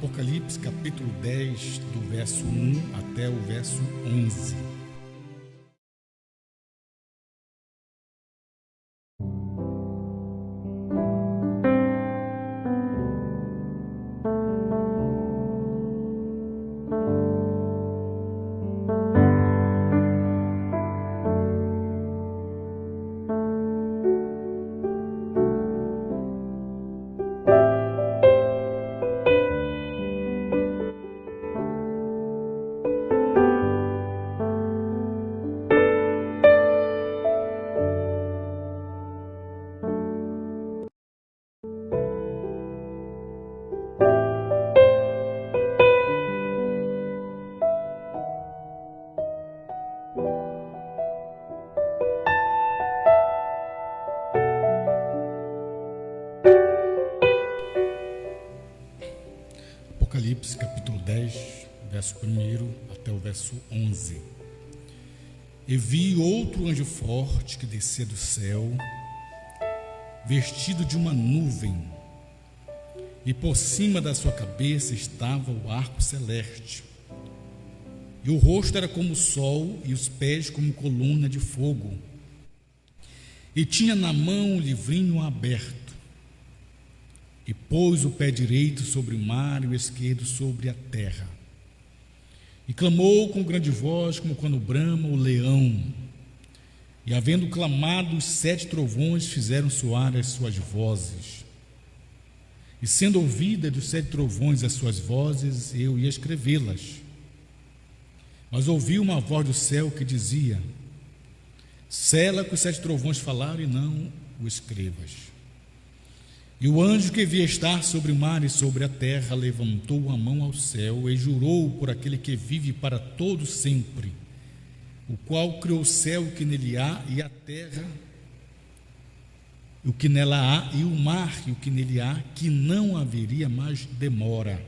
Apocalipse capítulo 10, do verso 1 até o verso 11. Apocalipse capítulo 10, verso 1 até o verso 11. E vi outro anjo forte que descia do céu, vestido de uma nuvem, e por cima da sua cabeça estava o arco celeste, e o rosto era como o sol, e os pés como coluna de fogo, e tinha na mão um livrinho aberto, e pôs o pé direito sobre o mar e o esquerdo sobre a terra. E clamou com grande voz, como quando brama o leão. E havendo clamado, os 7 trovões fizeram soar as suas vozes. E sendo ouvida dos 7 trovões as suas vozes, eu ia escrevê-las. Mas ouvi uma voz do céu que dizia: sela que os 7 trovões falaram e não o escrevas. E o anjo que via estar sobre o mar e sobre a terra levantou a mão ao céu e jurou por aquele que vive para todo sempre, o qual criou o céu, o que nele há, e a terra, o que nela há, e o mar, e o que nele há, que não haveria mais demora.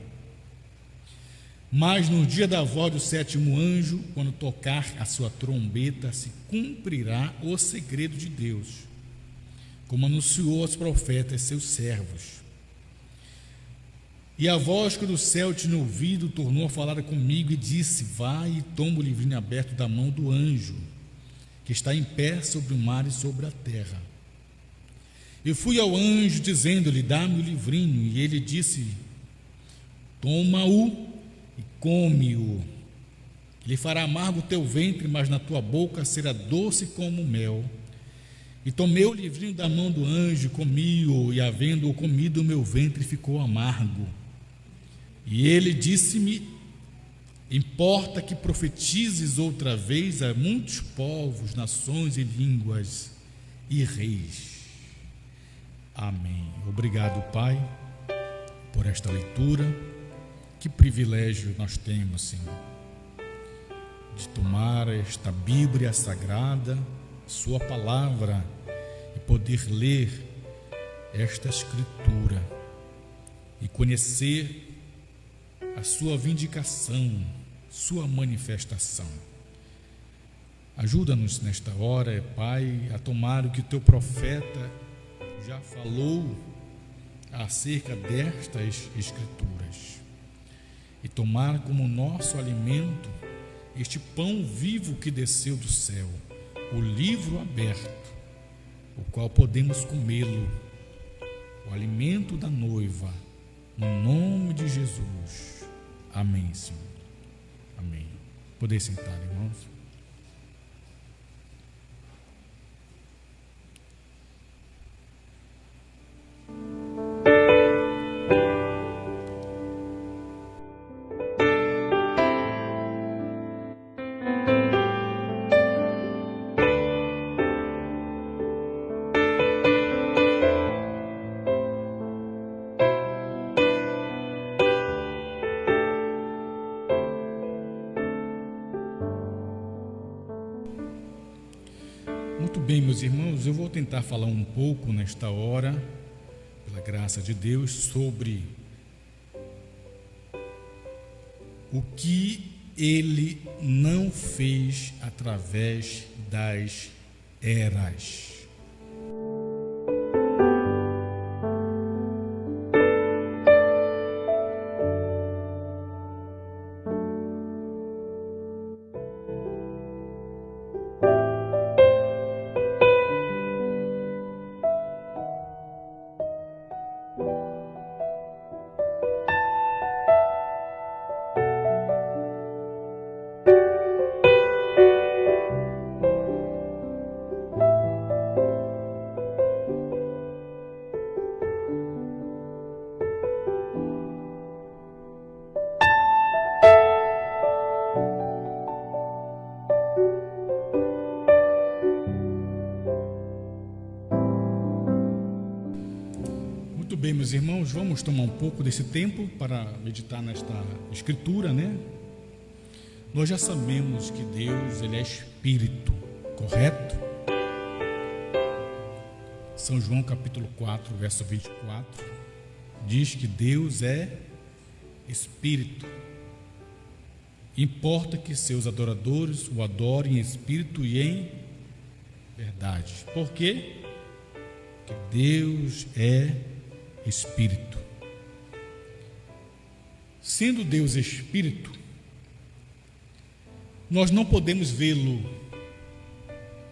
Mas no dia da voz do 7º anjo, quando tocar a sua trombeta, se cumprirá o segredo de Deus, como anunciou aos profetas seus servos. E a voz que do céu tinha ouvido tornou a falar comigo e disse: vai e toma o livrinho aberto da mão do anjo que está em pé sobre o mar e sobre a terra. Eu fui ao anjo dizendo-lhe: dá-me o livrinho. E ele disse: toma-o e come-o. Ele fará amargo o teu ventre, mas na tua boca será doce como mel. E tomei o livrinho da mão do anjo, comi-o, e havendo-o comido, o meu ventre ficou amargo. E ele disse-me: importa que profetizes outra vez a muitos povos, nações e línguas e reis. Amém. Obrigado, Pai, por esta leitura. Que privilégio nós temos, Senhor, de tomar esta Bíblia sagrada, Sua palavra, e poder ler esta Escritura e conhecer a Sua vindicação, Sua manifestação. Ajuda-nos nesta hora, Pai, a tomar o que o Teu profeta já falou acerca destas Escrituras e tomar como nosso alimento este pão vivo que desceu do céu, o livro aberto, o qual podemos comê-lo, o alimento da noiva, no nome de Jesus. Amém, Senhor. Amém. Poder sentar, irmãos. Muito bem, meus irmãos, eu vou tentar falar um pouco nesta hora, pela graça de Deus, sobre o que Ele não fez através das eras. bem, meus irmãos, vamos tomar um pouco desse tempo para meditar nesta escritura, né? Nós já sabemos que Deus, Ele é Espírito, correto? São João capítulo 4, verso 24, diz que Deus é Espírito. Importa que seus adoradores o adorem em espírito e em verdade. Por quê? Porque Deus é Espírito. Sendo Deus Espírito, nós não podemos vê-lo,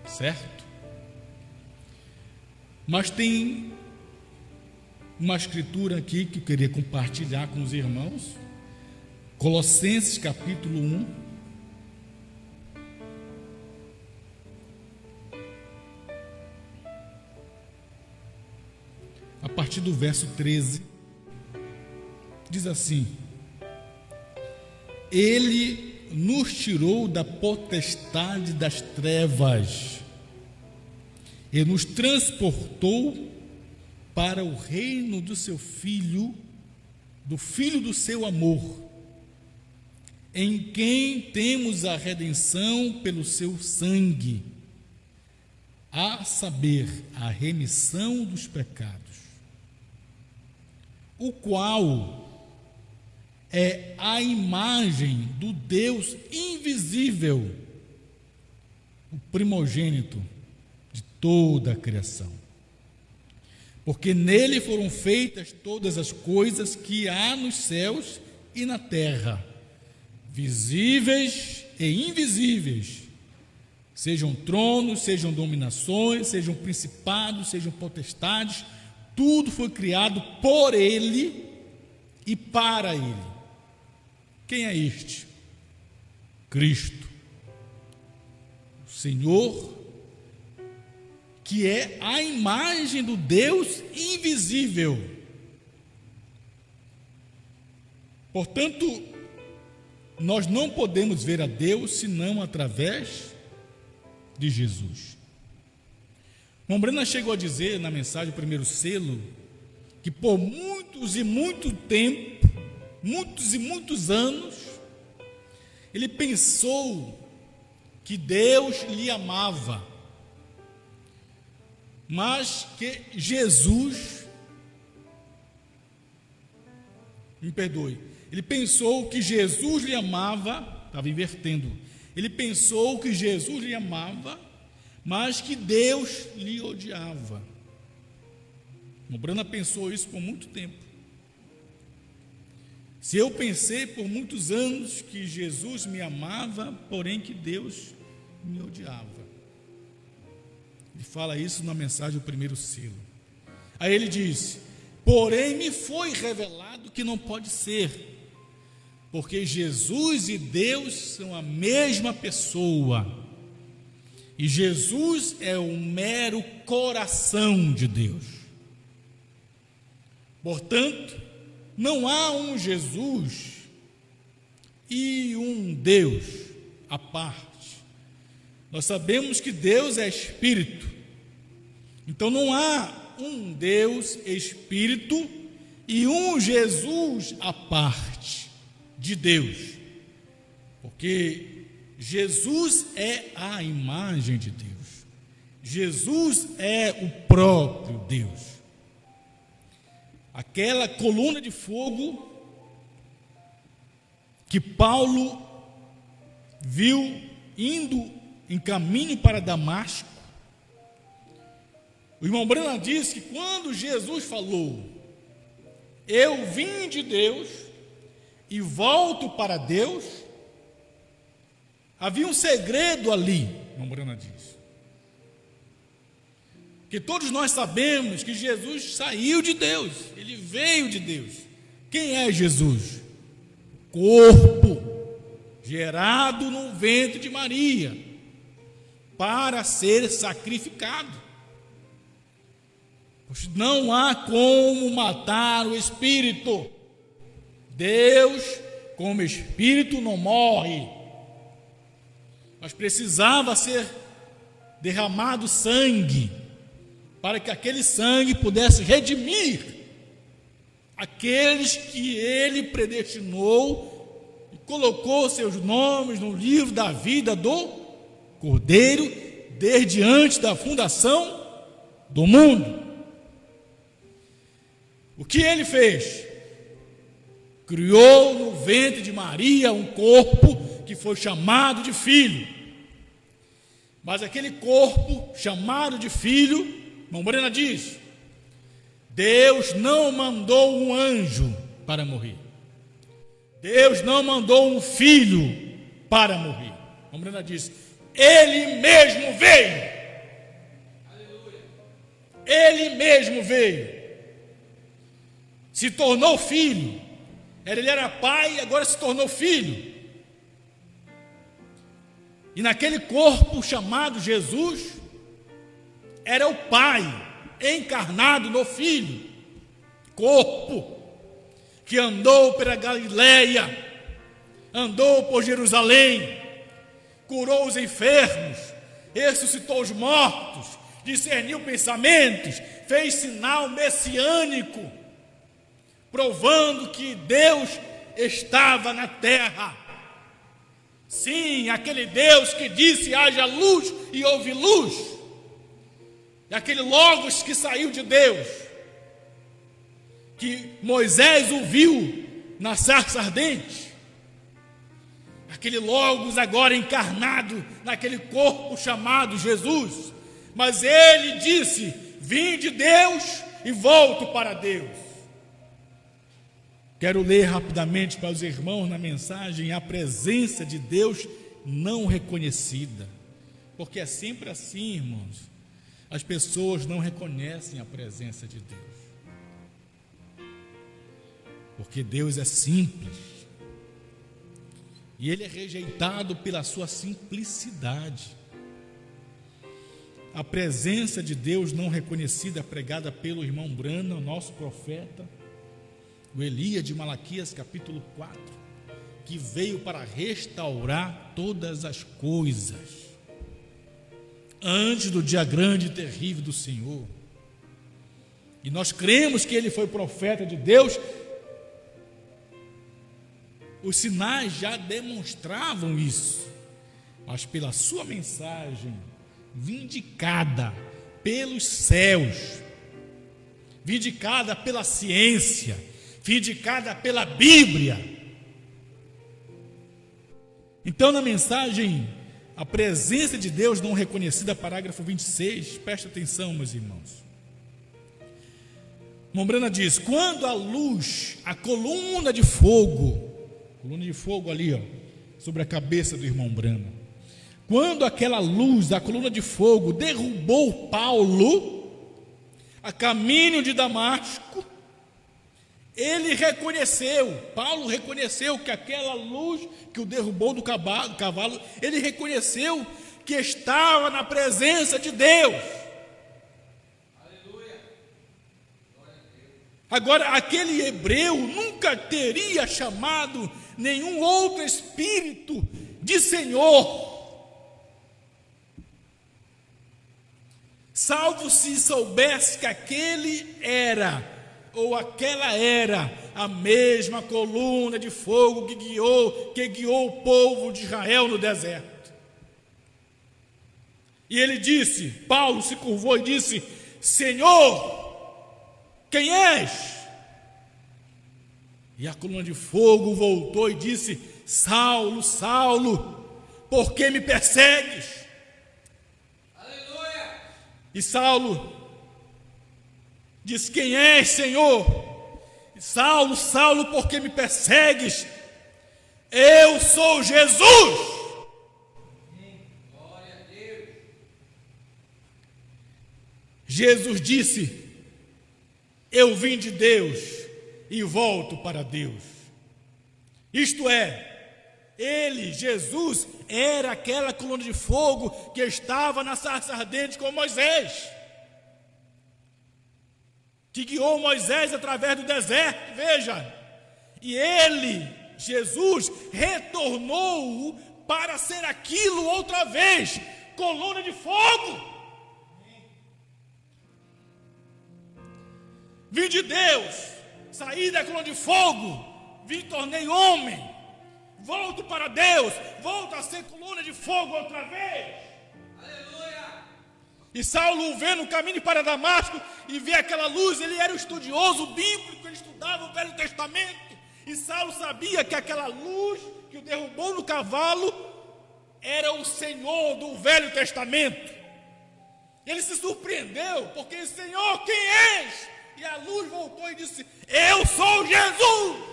certo? Mas tem uma escritura aqui que eu queria compartilhar com os irmãos, Colossenses capítulo 1, a partir do verso 13, diz assim: Ele nos tirou da potestade das trevas e nos transportou para o reino do seu Filho, do Filho do seu amor, em quem temos a redenção pelo seu sangue, a saber, a remissão dos pecados, o qual é a imagem do Deus invisível, o primogênito de toda a criação. Porque nele foram feitas todas as coisas que há nos céus e na terra, visíveis e invisíveis, sejam tronos, sejam dominações, sejam principados, sejam potestades, tudo foi criado por Ele e para Ele. Quem é este? Cristo, o Senhor, que é a imagem do Deus invisível. Portanto, nós não podemos ver a Deus senão através de Jesus. O Brana chegou a dizer na mensagem, o primeiro selo, que por muitos e muito tempo, muitos e muitos anos, ele pensou que Deus lhe amava, mas que Jesus, me perdoe, ele pensou que Jesus lhe amava, estava invertendo, ele pensou que Jesus lhe amava, mas que Deus lhe odiava. O Brana pensou isso por muito tempo. Se eu pensei por muitos anos que Jesus me amava, porém que Deus me odiava. Ele fala isso na mensagem do primeiro selo. Aí ele diz: porém me foi revelado que não pode ser, porque Jesus e Deus são a mesma pessoa, e Jesus é o mero coração de Deus. Portanto, não há um Jesus e um Deus à parte. Nós sabemos que Deus é Espírito, então não há um Deus Espírito e um Jesus à parte de Deus, porque Jesus é a imagem de Deus, Jesus é o próprio Deus. Aquela coluna de fogo que Paulo viu indo em caminho para Damasco, o irmão Brana diz que quando Jesus falou: eu vim de Deus e volto para Deus, havia um segredo ali, o irmão Brana diz. Que todos nós sabemos que Jesus saiu de Deus, ele veio de Deus. Quem é Jesus? Corpo gerado no ventre de Maria para ser sacrificado. Pois não há como matar o Espírito. Deus, como Espírito, não morre, mas precisava ser derramado sangue, para que aquele sangue pudesse redimir aqueles que ele predestinou e colocou seus nomes no livro da vida do Cordeiro desde antes da fundação do mundo. O que ele fez? Criou no ventre de Maria um corpo que foi chamado de filho. Mas aquele corpo chamado de filho, irmão Brena diz, Deus não mandou um anjo para morrer. Deus não mandou um filho para morrer. Irmão Brena diz, Ele mesmo veio. Aleluia. Ele mesmo veio. Se tornou filho. Ele era pai, agora se tornou filho. E naquele corpo chamado Jesus, era o Pai encarnado no Filho. Corpo que andou pela Galileia, andou por Jerusalém, curou os enfermos, ressuscitou os mortos, discerniu pensamentos, fez sinal messiânico, provando que Deus estava na terra. Sim, aquele Deus que disse haja luz e houve luz, e aquele Logos que saiu de Deus, que Moisés o viu na sarça ardente, aquele Logos agora encarnado naquele corpo chamado Jesus, mas ele disse, vim de Deus e volto para Deus. Quero ler rapidamente para os irmãos na mensagem a presença de Deus não reconhecida, porque é sempre assim, irmãos, as pessoas não reconhecem a presença de Deus, porque Deus é simples, e Ele é rejeitado pela sua simplicidade. A presença de Deus não reconhecida, pregada pelo irmão Brana, o nosso profeta, o Elias de Malaquias capítulo 4, que veio para restaurar todas as coisas, antes do dia grande e terrível do Senhor. E nós cremos que ele foi profeta de Deus. Os sinais já demonstravam isso, mas pela sua mensagem vindicada pelos céus, vindicada pela ciência, vindicada pela Bíblia. Então, na mensagem, a presença de Deus não reconhecida, parágrafo 26, preste atenção, meus irmãos. Mombrana diz, quando a luz, a coluna de fogo ali, ó, sobre a cabeça do irmão Brana, quando aquela luz, a coluna de fogo, derrubou Paulo a caminho de Damasco, Paulo reconheceu que aquela luz que o derrubou do cavalo, ele reconheceu que estava na presença de Deus. Aleluia. Agora, aquele hebreu nunca teria chamado nenhum outro espírito de Senhor, salvo se soubesse que aquele era, ou aquela era, a mesma coluna de fogo que guiou o povo de Israel no deserto. E ele disse, Paulo se curvou e disse, Senhor, quem és? E a coluna de fogo voltou e disse, Saulo, Saulo, por que me persegues? Aleluia! E Saulo diz, quem és, Senhor? Saulo, Saulo, por que me persegues? Eu sou Jesus. Glória a Deus. Jesus disse, eu vim de Deus e volto para Deus. Isto é, ele, Jesus, era aquela coluna de fogo que estava na sarça ardente com Moisés, que guiou Moisés através do deserto, veja, e ele, Jesus, retornou para ser aquilo outra vez, coluna de fogo. Vim de Deus, saí da coluna de fogo, vim tornei homem, volto para Deus, volto a ser coluna de fogo outra vez. Aleluia! E Saulo vê no caminho para Damasco e vê aquela luz. Ele era um estudioso bíblico, ele estudava o Velho Testamento, e Saulo sabia que aquela luz que o derrubou no cavalo era o Senhor do Velho Testamento. Ele se surpreendeu, porque: Senhor, quem és? E a luz voltou e disse: eu sou Jesus.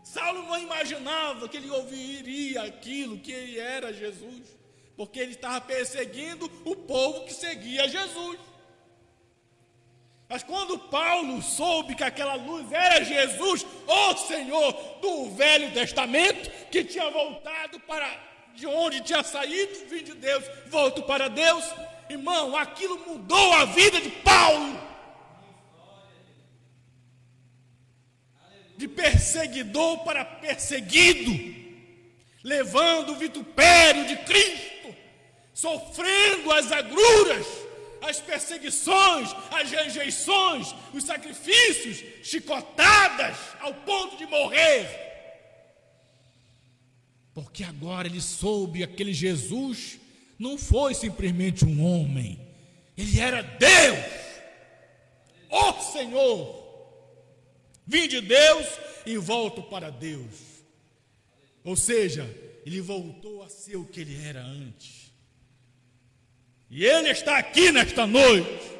Saulo não imaginava que ele ouviria aquilo, que ele era Jesus, porque ele estava perseguindo o povo que seguia Jesus. Mas quando Paulo soube que aquela luz era Jesus, o Senhor do Velho Testamento, que tinha voltado para de onde tinha saído, vim de Deus, volto para Deus, irmão, aquilo mudou a vida de Paulo. De perseguidor para perseguido, levando o vitupério de Cristo, sofrendo as agruras, as perseguições, as rejeições, os sacrifícios, chicotadas ao ponto de morrer. Porque agora ele soube que aquele Jesus não foi simplesmente um homem, ele era Deus, o Senhor. Vim de Deus e volto para Deus. Ou seja, ele voltou a ser o que ele era antes. E ele está aqui nesta noite.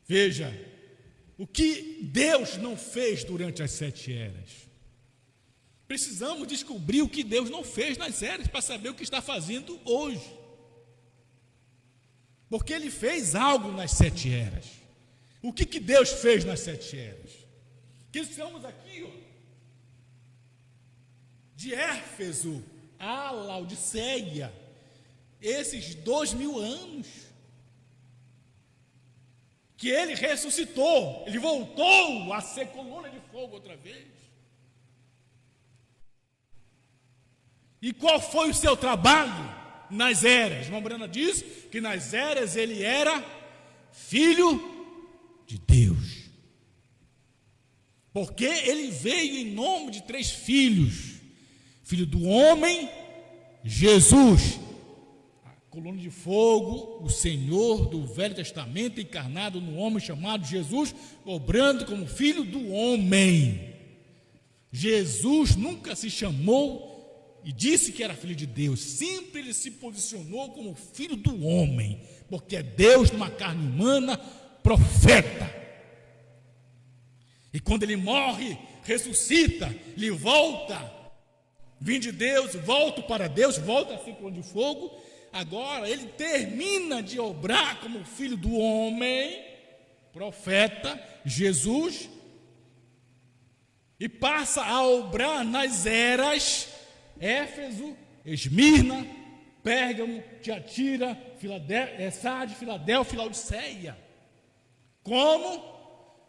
Veja, o que Deus não fez durante as 7 eras. Precisamos descobrir o que Deus não fez nas eras para saber o que está fazendo hoje. Porque ele fez algo nas 7 eras. O que Deus fez nas 7 eras? Que estamos aqui, de Éfeso a Laodiceia, esses 2000 anos, que ele ressuscitou, ele voltou a ser coluna de fogo outra vez. E qual foi o seu trabalho nas eras? Irmã Brana diz que nas eras ele era filho de Deus, porque ele veio em nome de 3 filhos: filho do homem, Jesus, a coluna de fogo, o Senhor do Velho Testamento encarnado no homem chamado Jesus, obrando como filho do homem. Jesus nunca se chamou e disse que era filho de Deus, sempre ele se posicionou como filho do homem, porque é Deus numa carne humana, profeta. E quando ele morre, ressuscita, ele volta, vim de Deus, volto para Deus, volta a ser coluna de fogo. Agora ele termina de obrar como filho do homem, profeta, Jesus, e passa a obrar nas eras Éfeso, Esmirna, Pérgamo, Tiatira, Sardes, Filadélfia, Laodiceia, como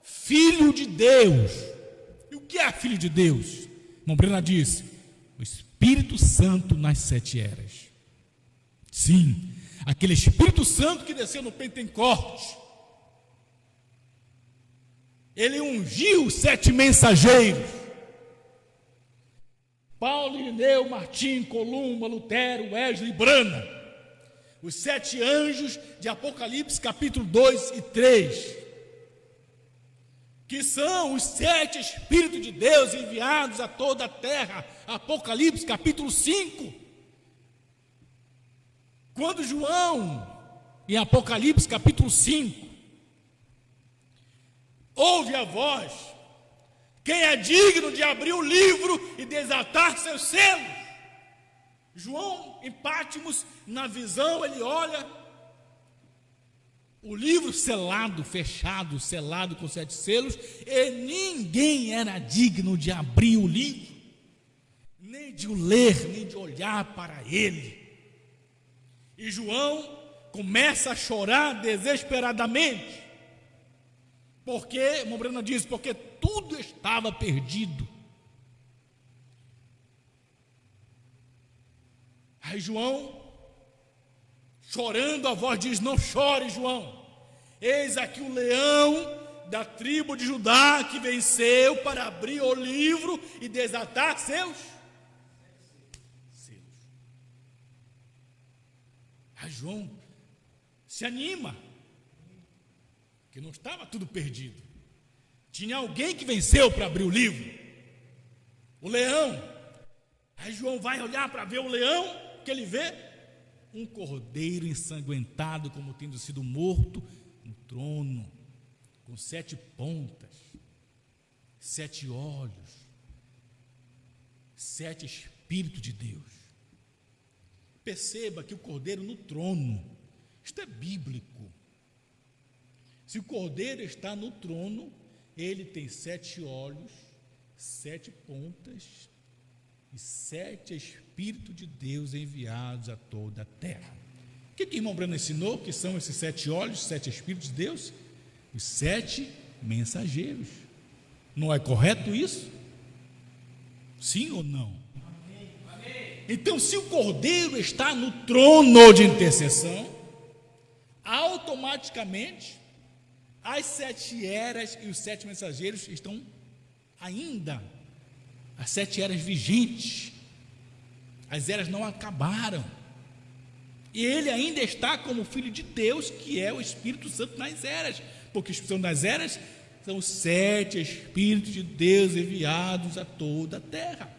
filho de Deus. E o que é filho de Deus? Irmã Brena disse: o Espírito Santo nas 7 eras. Sim, aquele Espírito Santo que desceu no Pentecostes. Ele ungiu os 7 mensageiros: Paulo, Irineu, Martim, Columba, Lutero, Wesley, Brana, os 7 anjos de Apocalipse capítulo 2 e 3, que são os 7 Espíritos de Deus enviados a toda a terra. Apocalipse capítulo 5, quando João, em Apocalipse capítulo 5, ouve a voz: quem é digno de abrir o livro e desatar seus selos? João, em Patmos, na visão, ele olha o livro selado, fechado, selado com 7 selos, e ninguém era digno de abrir o livro, nem de o ler, nem de olhar para ele. E João começa a chorar desesperadamente, porque, irmã Brena diz, porque tudo estava perdido. Aí João, chorando, a voz diz: não chore, João, Eis aqui o leão da tribo de Judá que venceu para abrir o livro e desatar seus selos. Aí João se anima, que não estava tudo perdido. Tinha alguém que venceu para abrir o livro, o leão. Aí João vai olhar para ver o leão, que ele vê um cordeiro ensanguentado, como tendo sido morto, no trono, com 7 pontas, 7 olhos, 7 Espíritos de Deus. Perceba que o cordeiro no trono, isto é bíblico. Se o cordeiro está no trono, ele tem 7 olhos, 7 pontas e 7 Espíritos de Deus enviados a toda a terra. O que o irmão Breno ensinou? Que são esses 7 olhos, 7 Espíritos de Deus? Os 7 mensageiros. Não é correto isso? Sim ou não? Então, se o cordeiro está no trono de intercessão, automaticamente as 7 eras e os 7 mensageiros estão ainda, as 7 eras vigentes, as eras não acabaram, e ele ainda está como Filho de Deus, que é o Espírito Santo nas eras, porque os Espíritos das eras são os 7 Espíritos de Deus enviados a toda a terra.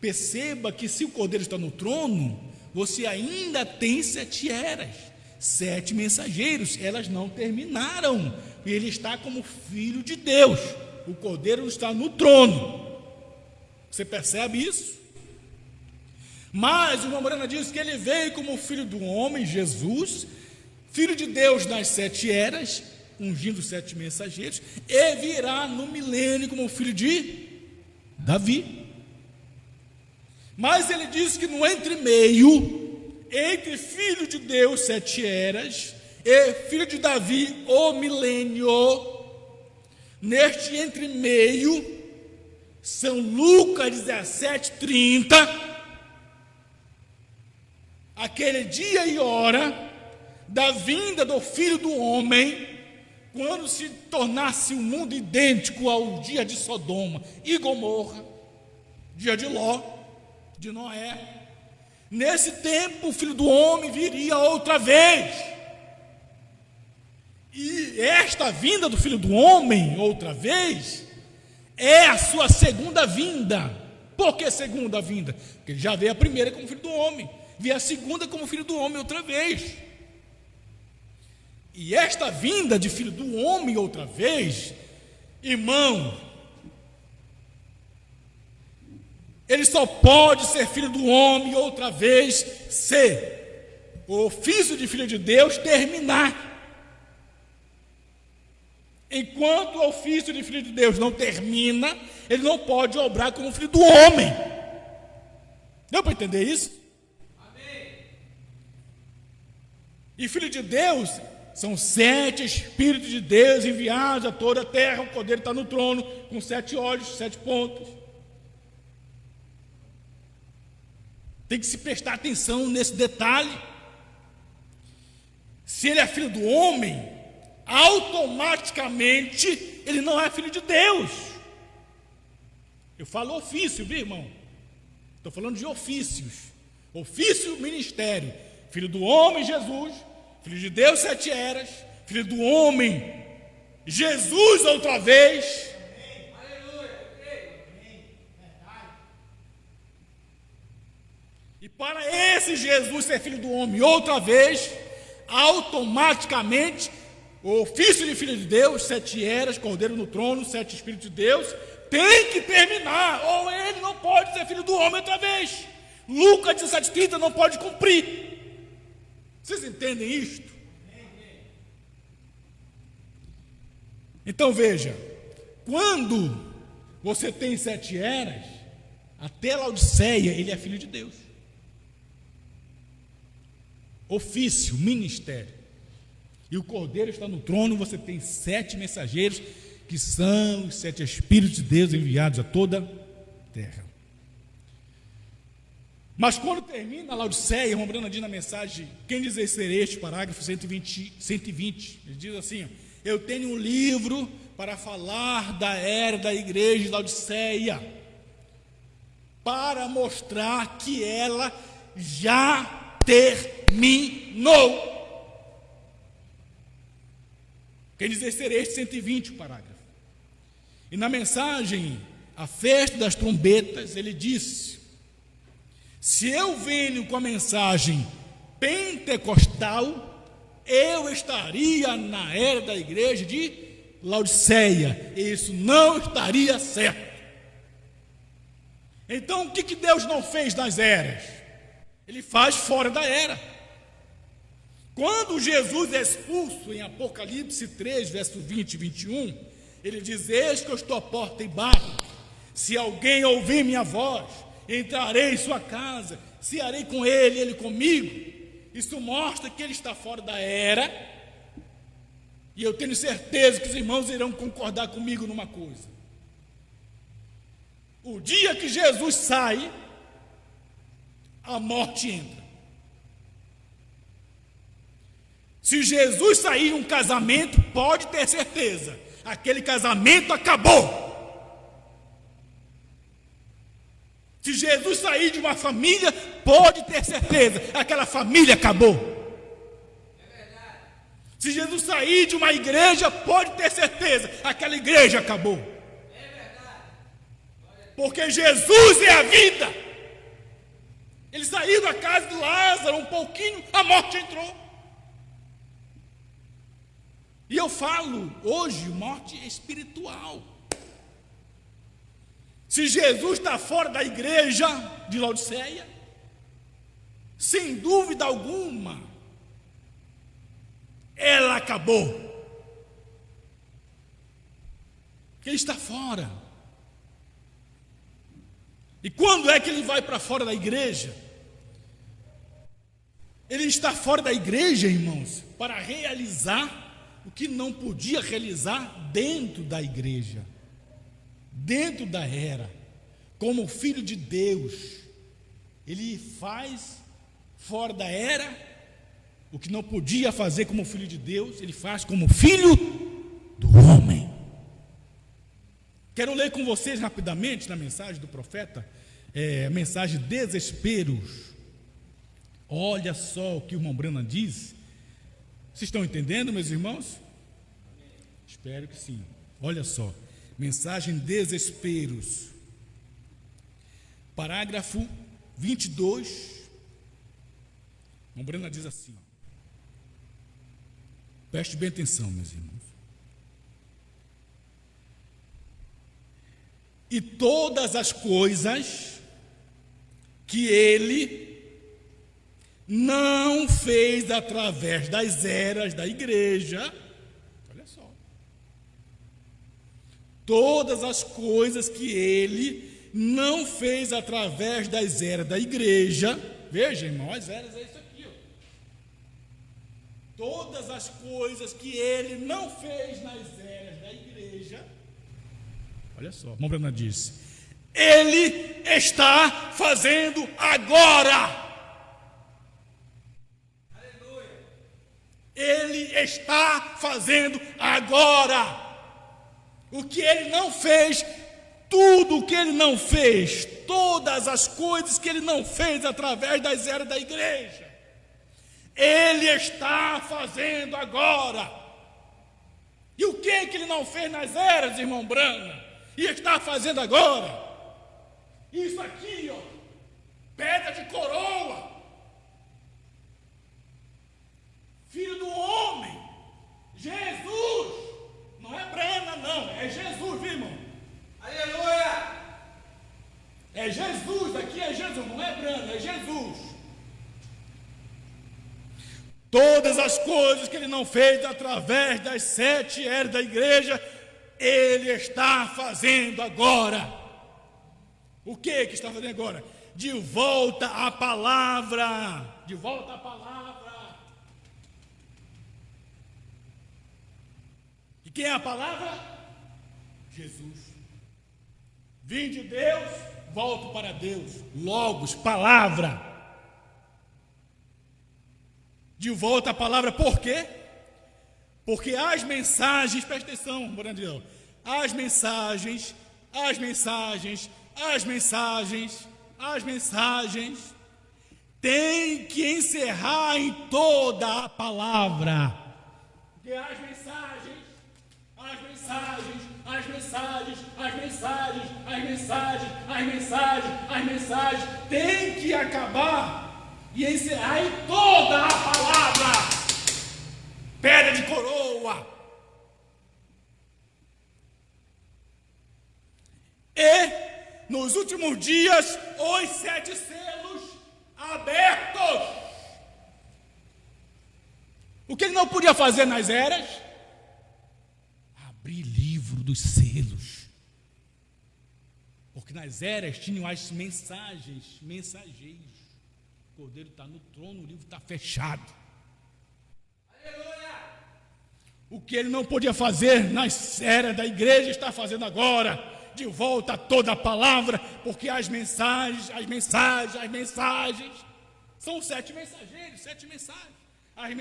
Perceba que se o cordeiro está no trono, você ainda tem 7 eras, 7 mensageiros, elas não terminaram, e ele está como Filho de Deus. O cordeiro está no trono. Você percebe isso? Mas o irmão Morena diz que ele veio como Filho do homem, Jesus, Filho de Deus nas 7 eras, ungindo os 7 mensageiros, e virá no milênio como filho de Davi. Mas ele diz que no entremeio, entre Filho de Deus, 7 eras, e Filho de Davi, o milênio, neste entremeio, São Lucas 17:30, aquele dia e hora da vinda do Filho do Homem, quando se tornasse o mundo idêntico ao dia de Sodoma e Gomorra, dia de Ló, de Noé. Nesse tempo o Filho do Homem viria outra vez, e esta vinda do Filho do Homem outra vez é a sua segunda vinda. Por que segunda vinda? Porque ele já veio a primeira como Filho do Homem, veio a segunda como Filho do Homem outra vez. E esta vinda de Filho do Homem outra vez, irmão, ele só pode ser Filho do Homem outra vez se o ofício de Filho de Deus terminar. Enquanto o ofício de Filho de Deus não termina, ele não pode obrar como Filho do Homem. Deu para entender isso? Amém. E Filho de Deus são 7 Espíritos de Deus enviados a toda a terra. O cordeiro está no trono, com 7 olhos, 7 pontos. Tem que se prestar atenção nesse detalhe. Se ele é filho do homem, automaticamente ele não é filho de Deus. Eu falo ofício, viu, irmão? Estou falando de ofícios. Ofício, ministério. Filho do homem, Jesus. Filho de Deus, 7 eras. Filho do homem, Jesus outra vez. E para esse Jesus ser filho do homem outra vez, automaticamente o ofício de Filho de Deus, 7 eras, cordeiro no trono, 7 Espíritos de Deus, tem que terminar, ou ele não pode ser filho do homem outra vez. Lucas 17:30 não pode cumprir. Vocês entendem isto? Então veja, quando você tem 7 eras, até Laodiceia ele é filho de Deus. Ofício, ministério. E o cordeiro está no trono, você tem 7 mensageiros, que são os 7 Espíritos de Deus enviados a toda a terra. Mas quando termina a Laodiceia, irmão Brana diz na mensagem, quem dizer ser este, parágrafo 120, ele diz assim: eu tenho um livro para falar da era da igreja de Laodiceia, para mostrar que ela já terminou. Quem dizer ser este, 120, parágrafo. E na mensagem, a festa das trombetas, ele disse: se eu venho com a mensagem pentecostal, eu estaria na era da igreja de Laodiceia, e isso não estaria certo. Então, o que Deus não fez nas eras? Ele faz fora da era. Quando Jesus é expulso em Apocalipse 3, verso 20 e 21, ele diz: eis que eu estou à porta e bato, se alguém ouvir minha voz, entrarei em sua casa, cearei com ele, ele comigo. Isso mostra que ele está fora da era, e eu tenho certeza que os irmãos irão concordar comigo numa coisa: o dia que Jesus sai, a morte entra. Se Jesus sair em um casamento, pode ter certeza, aquele casamento acabou. Se Jesus sair de uma família, pode ter certeza, aquela família acabou. É verdade. Se Jesus sair de uma igreja, pode ter certeza, aquela igreja acabou. É verdade. Porque Jesus é a vida. Ele saiu da casa de Lázaro um pouquinho, a morte entrou. E eu falo hoje, morte espiritual. Se Jesus está fora da igreja de Laodiceia, sem dúvida alguma, ela acabou. Ele está fora. E quando é que ele vai para fora da igreja? Ele está fora da igreja, irmãos, para realizar o que não podia realizar dentro da igreja, dentro da era. Como filho de Deus, ele faz fora da era o que não podia fazer como filho de Deus, ele faz como filho do homem. Quero ler com vocês rapidamente na mensagem do profeta, a mensagem desesperos. Olha só o que o irmão Brana diz. Vocês estão entendendo, meus irmãos? Espero que sim. Olha só, mensagem desesperos, parágrafo 22. A Brena diz assim, preste bem atenção, meus irmãos. E todas as coisas que ele não fez através das eras da igreja, olha só, todas as coisas que ele não fez através das eras da igreja, veja, irmão, as eras é isso aqui, ó. Todas as coisas que ele não fez nas eras da igreja, olha só, irmão Brana disse, ele está fazendo agora. Ele está fazendo agora. O que ele não fez, tudo o que ele não fez, todas as coisas que ele não fez através das eras da igreja, ele está fazendo agora. E o que ele não fez nas eras, irmão Brana, e está fazendo agora? Isso aqui, ó, pedra de coroa, Filho do homem, Jesus, não é Brana não, é Jesus, viu, irmão? Aleluia! É Jesus, aqui é Jesus, não é Brana, é Jesus. Todas as coisas que ele não fez através das 7 eras da igreja, ele está fazendo agora. O que está fazendo agora? De volta à palavra, de volta à palavra. E quem é a palavra? Jesus. Vim de Deus, volto para Deus. Logos, palavra. De volta à palavra, por quê? Porque as mensagens, presta atenção, Brandão, as mensagens têm que encerrar em toda a palavra. Porque as mensagens têm que acabar e encerrar em toda a palavra. Pedra de coroa. E nos últimos dias, os 7 selos abertos. O que ele não podia fazer nas eras? Abrir livro dos selos. Porque nas eras tinham as mensageiros. O cordeiro está no trono, o livro está fechado. Aleluia! O que ele não podia fazer nas eras da igreja, está fazendo agora. De volta a toda a palavra, porque as mensagens, são 7 mensageiros, 7 mensagens. As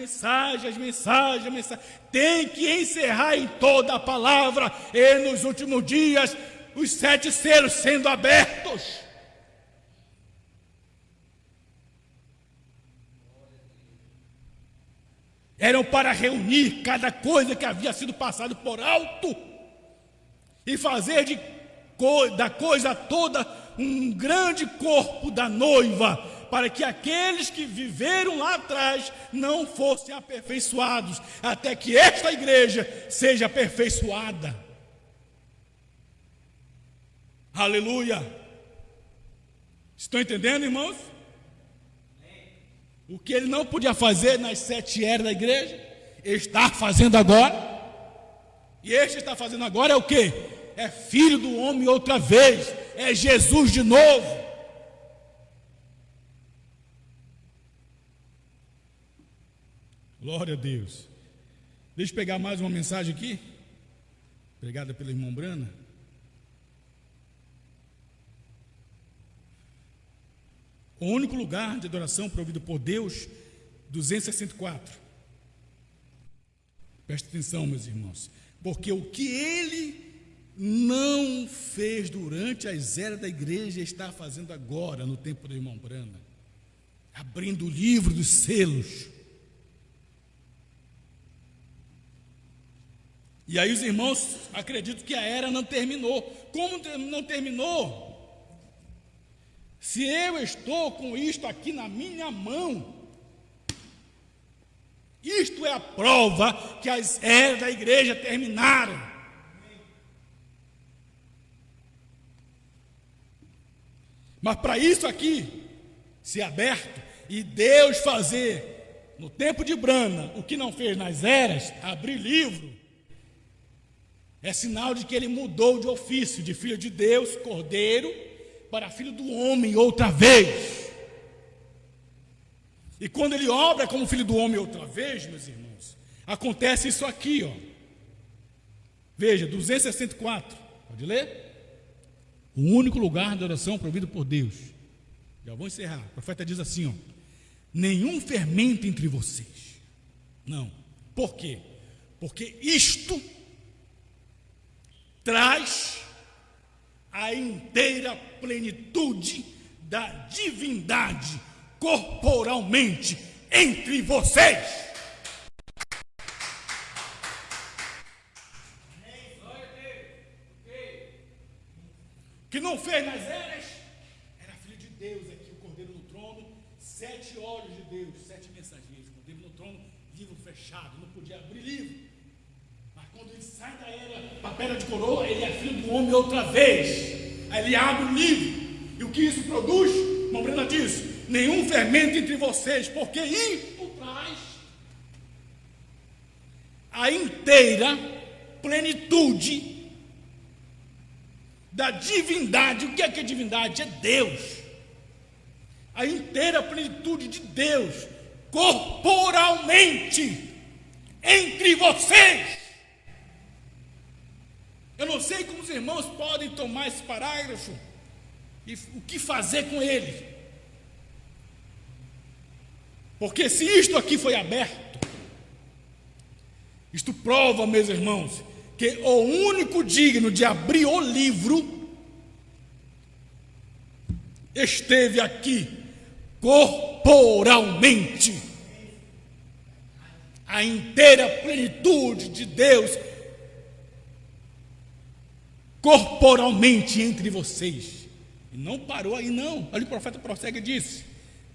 mensagens, tem que encerrar em toda a palavra, e nos últimos dias, os 7 selos sendo abertos. Eram para reunir cada coisa que havia sido passado por alto, e fazer da coisa toda um grande corpo da noiva, para que aqueles que viveram lá atrás não fossem aperfeiçoados, até que esta igreja seja aperfeiçoada. Aleluia! Estão entendendo, irmãos? O que ele não podia fazer nas 7 eras da igreja, está fazendo agora. E este está fazendo agora é o quê? É filho do homem outra vez, é Jesus de novo. Glória a Deus. Deixa eu pegar mais uma mensagem aqui, pregada pelo irmão Brana. O único lugar de adoração provido por Deus, 264. Presta atenção, meus irmãos, porque o que ele não fez durante as eras da igreja, está fazendo agora, no tempo do irmão Brana, abrindo o livro dos selos. E aí os irmãos acreditam que a era não terminou. Como não terminou? Se eu estou com isto aqui na minha mão, isto é a prova que as eras da igreja terminaram. Mas para isso aqui ser aberto e Deus fazer no tempo de Brana o que não fez nas eras, abrir livro, é sinal de que ele mudou de ofício, de filho de Deus, cordeiro, para filho do homem outra vez. E quando ele obra como filho do homem outra vez, meus irmãos, acontece isso aqui, ó. Veja, 264, pode ler? O único lugar de oração provido por Deus. Já vou encerrar. O profeta diz assim, ó: nenhum fermento entre vocês. Não. Por quê? Porque isto traz a inteira plenitude da divindade corporalmente entre vocês. Que não fez nas eras, era filho de Deus aqui, o cordeiro no trono, 7 olhos de Deus, 7 mensageiros, o cordeiro no trono, livro fechado, não podia abrir livro. Mas quando ele sai da era para a pedra de coroa, ele é filho do homem outra vez. Aí ele abre o livro, e o que isso produz? Irmão Brena diz: nenhum fermento entre vocês, porque isto traz a inteira plenitude da divindade. O que é divindade? É Deus. A inteira plenitude de Deus, corporalmente, entre vocês. Eu não sei como os irmãos podem tomar esse parágrafo e o que fazer com ele. Porque se isto aqui foi aberto, isto prova, meus irmãos, que o único digno de abrir o livro esteve aqui corporalmente. A inteira plenitude de Deus corporalmente entre vocês. E não parou aí não. Olha, o profeta prossegue e disse: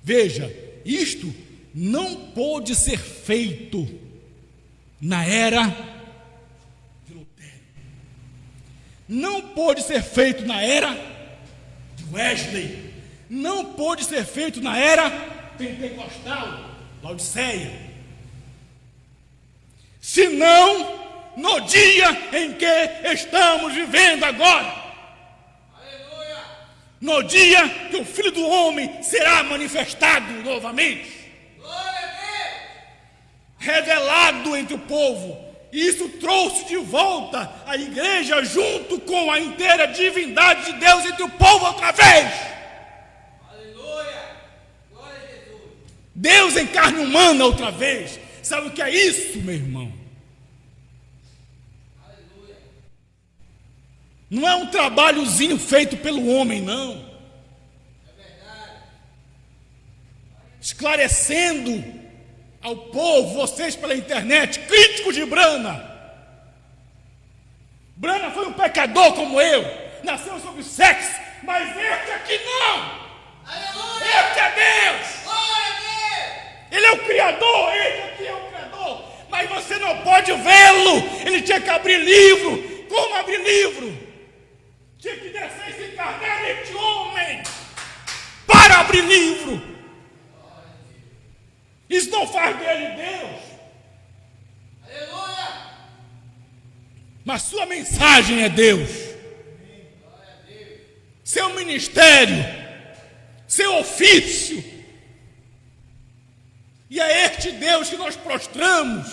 veja, isto não pôde ser feito na era de Lutero. Não pôde ser feito na era de Wesley. Não pôde ser feito na era pentecostal, Laodiceia. Senão no dia em que estamos vivendo agora. Aleluia. No dia que o Filho do Homem será manifestado novamente. Glória a Deus. Revelado entre o povo. E isso trouxe de volta a igreja junto com a inteira divindade de Deus entre o povo outra vez. Aleluia. Glória a Jesus. Deus em carne humana outra vez. Sabe o que é isso, meu irmão? Aleluia. Não é um trabalhozinho feito pelo homem, não. É verdade. Esclarecendo ao povo, vocês pela internet, críticos de Brana. Brana foi um pecador como eu, nasceu sob sexo, mas este aqui não. Aleluia. Este é Deus. Glória a Deus. Ele é o Criador, ele aqui é o Criador, mas você não pode vê-lo. Ele tinha que abrir livro. Como abrir livro? Tinha que descer e se encarnar neste homem para abrir livro. Isso não faz dele Deus. Aleluia. Mas sua mensagem é Deus. Seu ministério, seu ofício. E é este Deus que nós prostramos,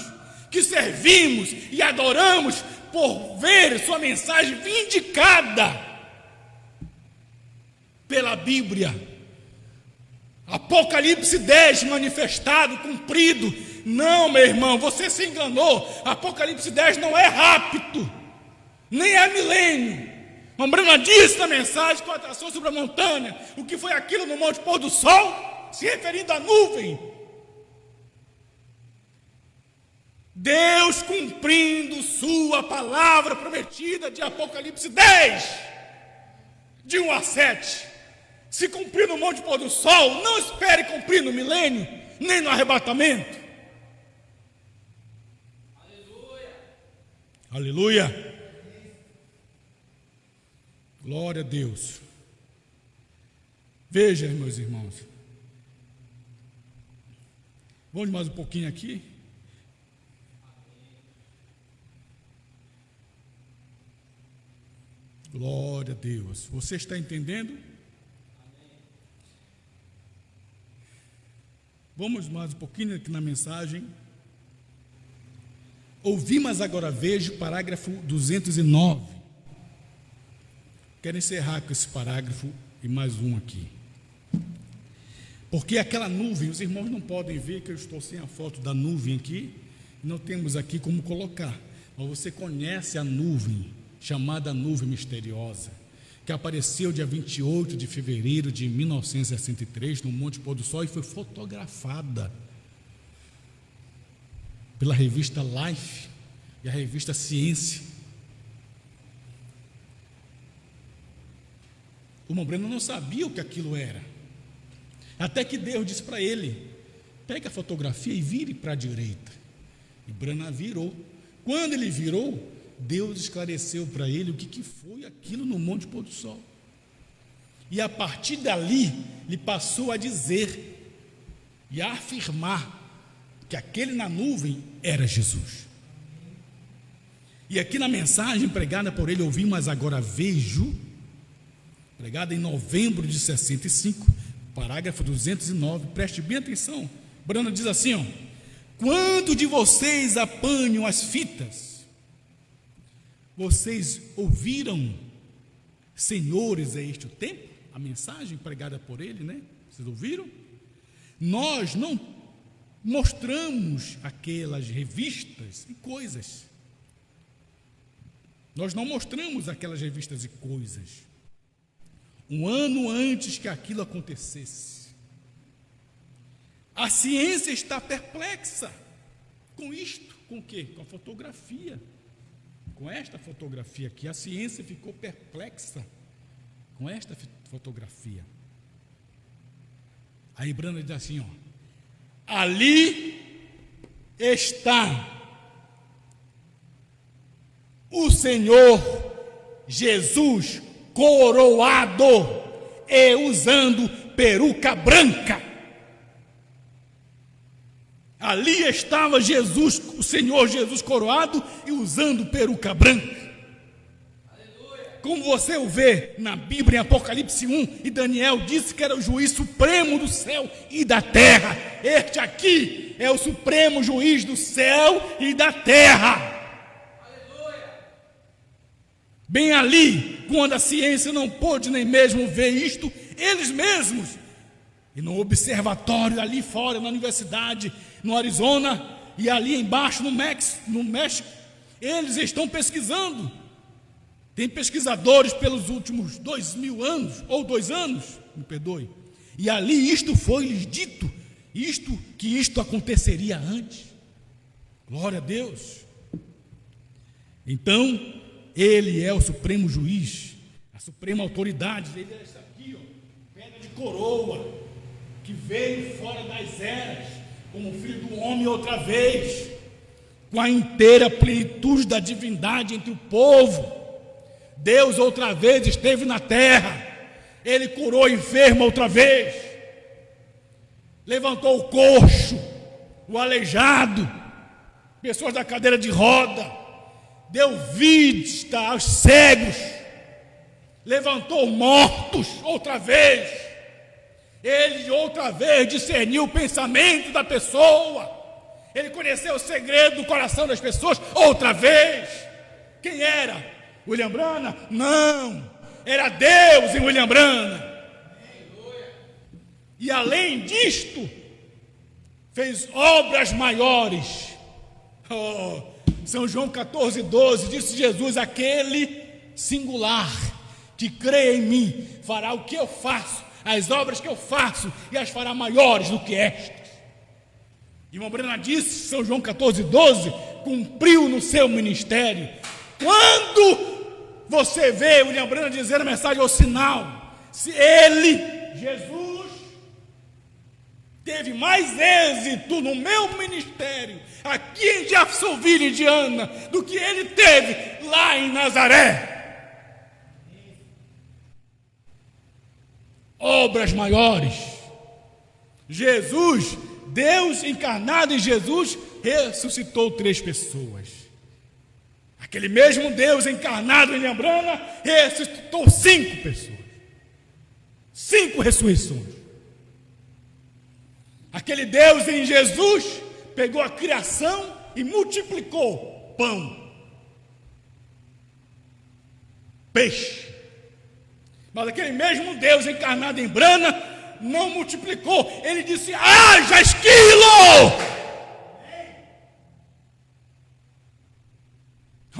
que servimos e adoramos por ver sua mensagem vindicada pela Bíblia. Apocalipse 10 manifestado, cumprido. Não, meu irmão, você se enganou. Apocalipse 10 não é rápido, nem é milênio. Brana disse na mensagem com a atração sobre a montanha, o que foi aquilo no monte pôr do sol, se referindo à nuvem. Deus cumprindo sua palavra prometida de Apocalipse 10, de 1 a 7. Se cumprir no monte pôr do sol, não espere cumprir no milênio, nem no arrebatamento. Aleluia. Aleluia. Glória a Deus. Veja, meus irmãos. Vamos mais um pouquinho aqui. Glória a Deus. Você está entendendo? Vamos mais um pouquinho aqui na mensagem. Ouvi, mas agora vejo, parágrafo 209. Quero encerrar com esse parágrafo e mais um aqui. Porque aquela nuvem, os irmãos não podem ver que eu estou sem a foto da nuvem aqui, não temos aqui como colocar, mas você conhece a nuvem, chamada nuvem misteriosa, que apareceu dia 28 de fevereiro de 1963 no Monte Pôr do Sol e foi fotografada pela revista Life e a revista Ciência. O irmão Breno não sabia o que aquilo era, até que Deus disse para ele: pegue a fotografia e vire para a direita. E Brana virou. Quando ele virou, Deus esclareceu para ele o que foi aquilo no Monte Pôr do Sol. E a partir dali, ele passou a dizer e a afirmar que aquele na nuvem era Jesus. E aqui na mensagem pregada por ele, ouvi, mas agora vejo, pregada em novembro de 65, parágrafo 209, preste bem atenção. Brana diz assim, ó: quando de vocês apanham as fitas, Vocês ouviram, senhores, é este o tempo? A mensagem pregada por ele, né? Vocês ouviram? Nós não mostramos aquelas revistas e coisas. Nós não mostramos aquelas revistas e coisas um ano antes que aquilo acontecesse. A ciência está perplexa com isto. Com o quê? Com a fotografia. Com esta fotografia aqui, a ciência ficou perplexa com esta fotografia. Aí Brana diz assim, ó, ali está o Senhor Jesus coroado e usando peruca branca. Ali estava Jesus, o Senhor Jesus coroado e usando peruca branca. Como você o vê na Bíblia, em Apocalipse 1, e Daniel disse que era o juiz supremo do céu e da terra. Este aqui é o supremo juiz do céu e da terra. Bem ali, quando a ciência não pôde nem mesmo ver isto, eles mesmos, e no observatório ali fora, na universidade, no Arizona, e ali embaixo no México, eles estão pesquisando. Tem pesquisadores pelos últimos 2000 anos, ou 2 anos, me perdoe, e ali isto foi lhes dito, que isto aconteceria antes. Glória a Deus. Então, ele é o supremo juiz, a suprema autoridade. Ele é esse aqui, ó, pedra de coroa, que veio fora das eras, como filho do homem outra vez, com a inteira plenitude da divindade entre o povo. Deus outra vez esteve na terra, ele curou o enfermo outra vez, levantou o coxo, o aleijado, pessoas da cadeira de roda, deu vista aos cegos, levantou mortos outra vez, ele outra vez discerniu o pensamento da pessoa, ele conheceu o segredo do coração das pessoas outra vez. Quem era? William Branham? Não, era Deus em William Branham. E além disto, fez obras maiores. São João 14:12, disse Jesus, aquele singular que crê em mim fará o que eu faço, as obras que eu faço, e as fará maiores do que estas. E irmão Brana disse, São João 14:12, cumpriu no seu ministério. Quando você vê William Branham dizer a mensagem ao sinal, se ele, Jesus, teve mais êxito no meu ministério aqui em Jeffersonville, Indiana, do que ele teve lá em Nazaré. Obras maiores. Jesus, Deus encarnado em Jesus, ressuscitou 3 pessoas. Aquele mesmo Deus encarnado em Lembrana ressuscitou 5 pessoas. 5 ressurreições. Aquele Deus em Jesus pegou a criação e multiplicou pão, peixe. Mas aquele mesmo Deus encarnado em Brana não multiplicou. Ele disse, haja esquilo!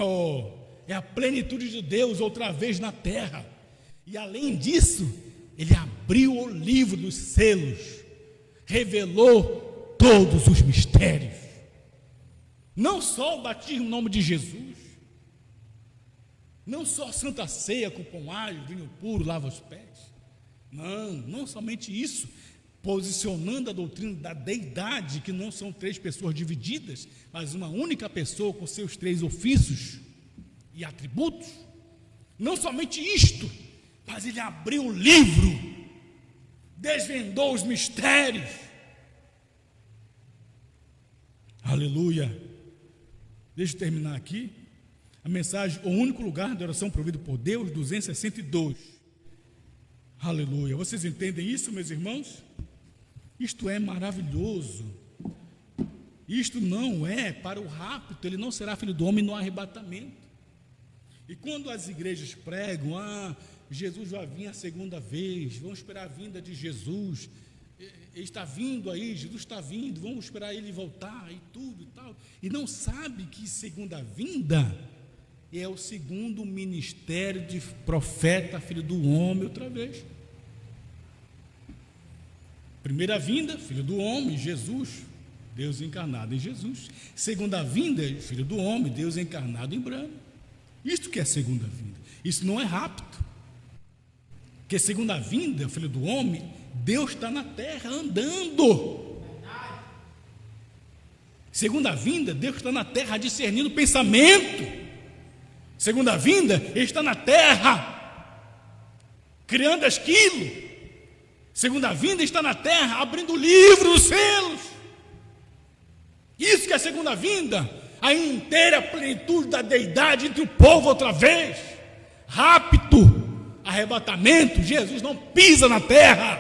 Oh, é a plenitude de Deus outra vez na terra. E além disso, ele abriu o livro dos selos, revelou todos os mistérios. Não só o batismo no nome de Jesus, não só a Santa Ceia com pão alho, vinho puro, lava os pés. Não somente isso, posicionando a doutrina da deidade, que não são 3 pessoas divididas, mas uma única pessoa com seus 3 ofícios e atributos. Não somente isto, mas ele abriu o livro, desvendou os mistérios. Aleluia. Deixa eu terminar aqui. A mensagem, o único lugar de oração provido por Deus, 262. Aleluia. Vocês entendem isso, meus irmãos? Isto é maravilhoso. Isto não é para o rapto, ele não será filho do homem no arrebatamento. E quando as igrejas pregam, Jesus vai vir a segunda vez, vamos esperar a vinda de Jesus, ele está vindo aí, Jesus está vindo, vamos esperar ele voltar e tudo e tal, e não sabe que segunda vinda é o segundo ministério de profeta, filho do homem, outra vez. Primeira vinda, filho do homem, Jesus, Deus encarnado em Jesus. Segunda vinda, filho do homem, Deus encarnado em Brahma. Isto que é segunda vinda. Isso não é rápido. Porque segunda vinda, filho do homem, Deus está na terra andando. Segunda vinda, Deus está na terra discernindo o pensamento. Segunda vinda, Ele está na terra criando aquilo. Segunda vinda, está na terra abrindo o livro dos selos. Isso que é segunda vinda. A inteira plenitude da deidade entre o povo outra vez. Rápido, arrebatamento. Jesus não pisa na terra.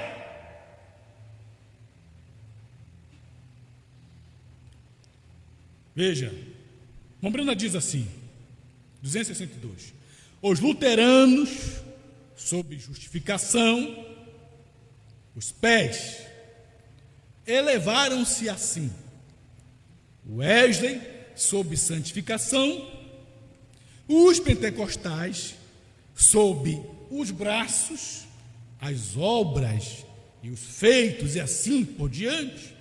Veja, Mombrana diz assim, 262: os luteranos, sob justificação, os pés elevaram-se assim. Wesley, sob santificação, os pentecostais, sob os braços, as obras e os feitos e assim por diante,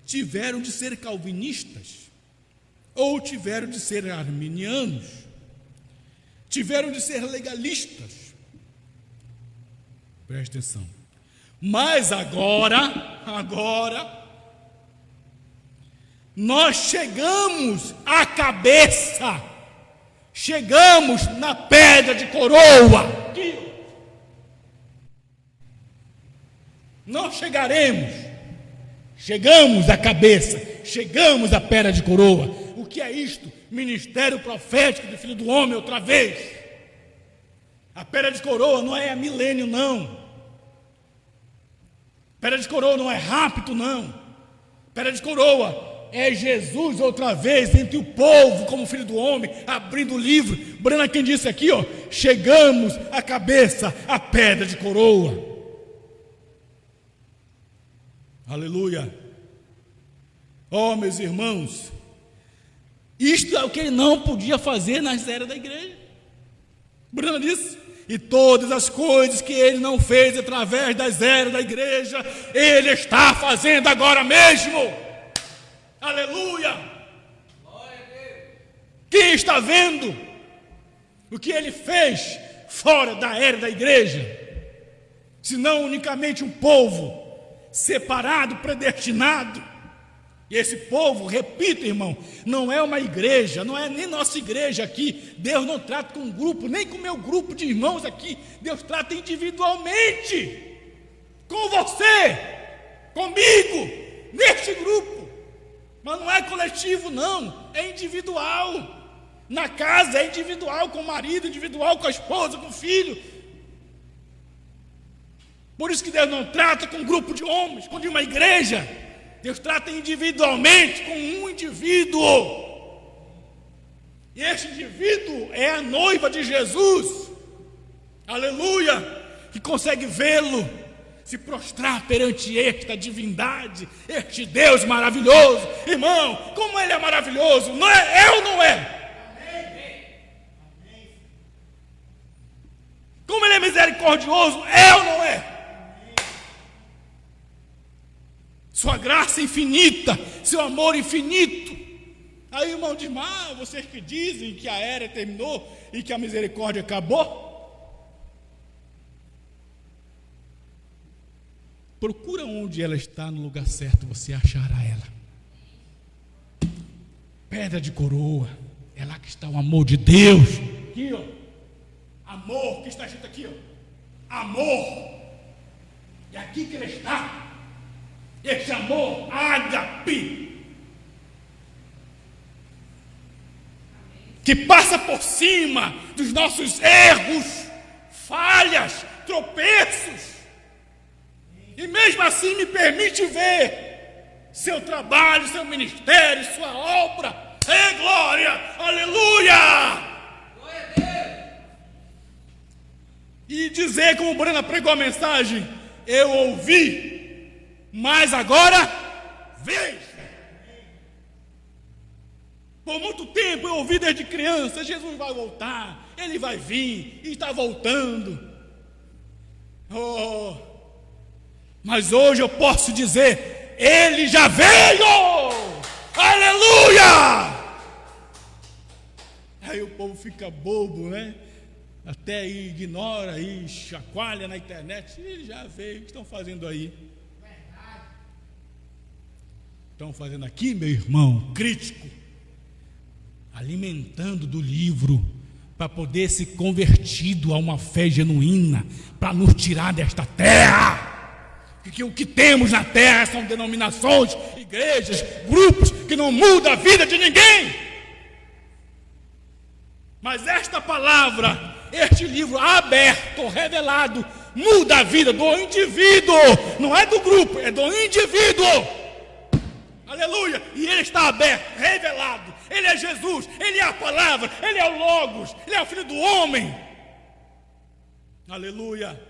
tiveram de ser calvinistas, ou tiveram de ser arminianos, tiveram de ser legalistas. Preste atenção. Mas agora, nós chegamos à cabeça, chegamos na pedra de coroa. Nós chegamos à cabeça, chegamos à pedra de coroa. O que é isto? Ministério profético do Filho do Homem outra vez. A pedra de coroa não é milênio, não. Pedra de coroa não é rápido, não. Pedra de coroa é Jesus outra vez entre o povo, como Filho do Homem, abrindo o livro. Brana, quem disse aqui, chegamos à cabeça, à pedra de coroa. Aleluia. Meus irmãos, isto é o que ele não podia fazer nas eras da igreja. Brana disse: e todas as coisas que ele não fez através das eras da igreja, ele está fazendo agora mesmo. Aleluia! Quem está vendo o que ele fez fora da era da igreja? Senão unicamente um povo separado, predestinado. E esse povo, repito, irmão, não é uma igreja, não é nem nossa igreja aqui. Deus não trata com um grupo, nem com o meu grupo de irmãos aqui. Deus trata individualmente, com você, comigo, neste grupo. Mas não é coletivo, não, é individual. Na casa é individual, com o marido, individual com a esposa, com o filho. Por isso que Deus não trata com um grupo de homens, com de uma igreja. Deus trata individualmente com um indivíduo. E este indivíduo é a noiva de Jesus. Aleluia! Que consegue vê-lo, se prostrar perante esta divindade, este Deus maravilhoso. Irmão, como Ele é maravilhoso, não é? Ou não é? Como Ele é misericordioso, ou não é? Sua graça infinita, seu amor infinito. Aí o irmão diz: vocês que dizem que a era terminou e que a misericórdia acabou, procura onde ela está, no lugar certo você achará ela. Pedra de coroa, é lá que está o amor de Deus. Aqui, amor, que está escrito aqui, amor. E aqui que ele está. Esse amor ágape, que passa por cima dos nossos erros, falhas, tropeços, e mesmo assim me permite ver seu trabalho, seu ministério, sua obra. Glória, aleluia! Glória a Deus! e dizer, como Brana pregou a mensagem: eu ouvi, mas agora vejo. Por muito tempo eu ouvi desde criança: Jesus vai voltar, Ele vai vir, e está voltando. Oh, mas hoje eu posso dizer: Ele já veio! Aleluia! Aí o povo fica bobo, né? Até aí ignora, aí chacoalha na internet. Ele já veio, o que estão fazendo aí? Estão fazendo aqui, meu irmão, crítico, alimentando do livro, para poder ser convertido a uma fé genuína, para nos tirar desta terra. Porque o que temos na terra são denominações, igrejas, grupos que não mudam a vida de ninguém. Mas esta palavra, este livro aberto, revelado, muda a vida do indivíduo. Não é do grupo, é do indivíduo. Aleluia! E ele está aberto, revelado. Ele é Jesus, Ele é a palavra, Ele é o Logos, Ele é o Filho do homem. Aleluia!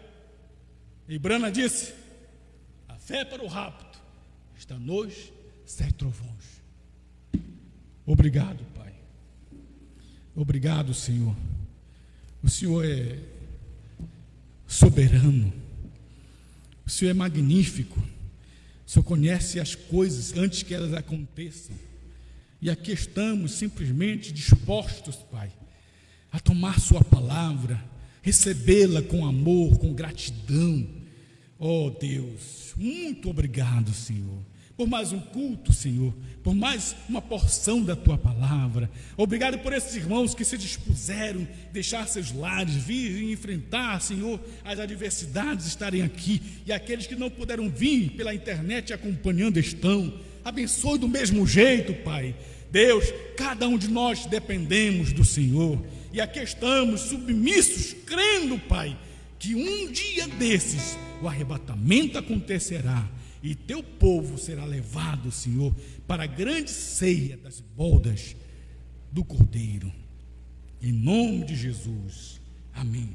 E Brana disse: a fé para o rapto está nos 7 trovões. Obrigado, Pai. Obrigado, Senhor. O Senhor é soberano. O Senhor é magnífico. O Senhor conhece as coisas antes que elas aconteçam. E aqui estamos simplesmente dispostos, Pai, a tomar Sua palavra, recebê-la com amor, com gratidão. Oh Deus, muito obrigado, Senhor, por mais um culto, Senhor, por mais uma porção da Tua palavra. Obrigado por esses irmãos que se dispuseram a deixar seus lares, vir e enfrentar, Senhor, as adversidades, estarem aqui. E aqueles que não puderam vir pela internet acompanhando estão. Abençoe do mesmo jeito, Pai. Deus, cada um de nós dependemos do Senhor. E aqui estamos submissos, crendo, Pai, que um dia desses o arrebatamento acontecerá e Teu povo será levado, Senhor, para a grande ceia das bodas do Cordeiro. Em nome de Jesus. Amém.